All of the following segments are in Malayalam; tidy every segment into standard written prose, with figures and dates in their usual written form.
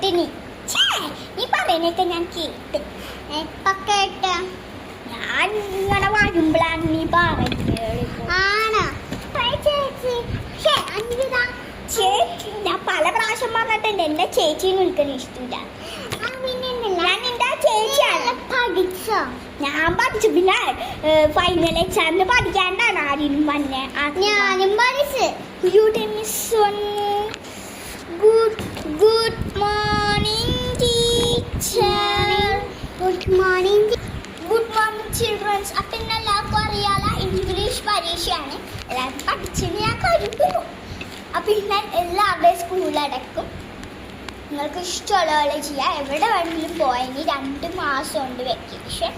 എന്നിട്ട് നീ പറയുന്നൊക്കെ ഞാൻ കേട്ട്. എപ്പോ കേട്ട്? ഞാൻ ഇങ്ങനെ വരുമ്പോഴാണ് നീ പറയുന്നത്. ആണോ ചേച്ചി? ചേച്ചി ഞാൻ പല പ്രാവശ്യം പറഞ്ഞിട്ടുണ്ട് എന്റെ ചേച്ചിന്ന് വിളിക്കുന്ന ഇഷ്ടമില്ല. ഞാൻ നിന്റെ ചേച്ചിയാണ്. പഠിച്ചോ? ഞാൻ പഠിച്ചു. പിന്നെ ഫൈനൽ എക്സാമിന് പഠിക്കാണ്ടാണ് ആരും വന്നെ. ഞാനും പഠിച്ചു. Good morning teacher. Good morning. Good morning children's. അപ്പം ഇന്ന് എല്ലാവർക്കും അറിയാല ഇംഗ്ലീഷ് പരീക്ഷയാണ്. എല്ലാവരും പഠിച്ചിട്ട് ഞാൻ കരുതുന്നു. അപ്പം ഇന്ന് എല്ലാവരുടെയും സ്കൂളടക്കും. നിങ്ങൾക്ക് ഇഷ്ടമുള്ള പോലെ ചെയ്യാം. എവിടെ വേണമെങ്കിലും പോയെങ്കിൽ 2 മാസമുണ്ട് വെക്കേഷൻ.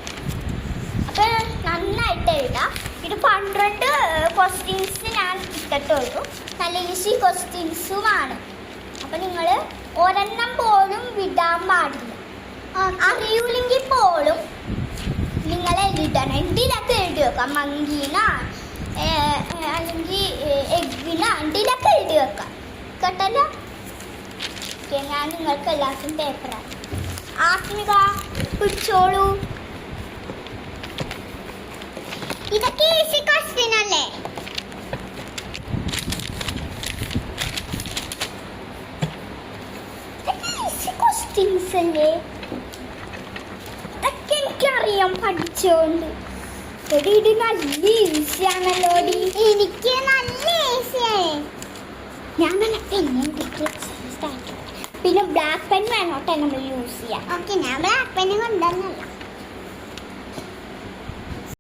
അപ്പം നന്നായിട്ട് എഴുതാം. ഇത് 12 ക്വസ്റ്റ്യൻസ് ഞാൻ ഇട്ടിട്ടുള്ളൂ. നല്ല ഈസി ക്വസ്റ്റ്യൻസുമാണ്. അപ്പം നിങ്ങൾ ഒരെണ്ണം പോലും വിടാൻ പാടില്ല. അറിയില്ലെങ്കിൽ പോലും നിങ്ങൾ എഴുതണം. എന്തിനൊക്കെ എഴുതി വെക്കാം. മങ്കീന അല്ലെങ്കിൽ എഗ്ഗിന എന്തിനൊക്കെ എഴുതി വെക്കാം. കേട്ടല്ലോ? ഞാൻ നിങ്ങൾക്ക് എല്ലാവർക്കും പേപ്പറാണ്. ആത്മിക പിടിച്ചോളൂ. ഇതൊക്കെ ഈസി ക്വസ്റ്റ്യൻ അല്ലേ? ഈസി ക്വസ്റ്റ്യൻസ് അല്ലേ? ഇതൊക്കെ എനിക്കറിയാം പഠിച്ചോണ്ട്. ഇത് നല്ല ഈസിയാണല്ലോ. എനിക്ക് നല്ല ഈസിയാണ്. ഞാൻ നല്ല പിന്നെ ബ്ലാക്ക് പെൻ വേണോട്ടെ നമ്മൾ യൂസ് ചെയ്യാം. ഓക്കെ, ഞാൻ ബ്ലാക്ക് പെൻ കൊണ്ടുവന്നല്ലോ.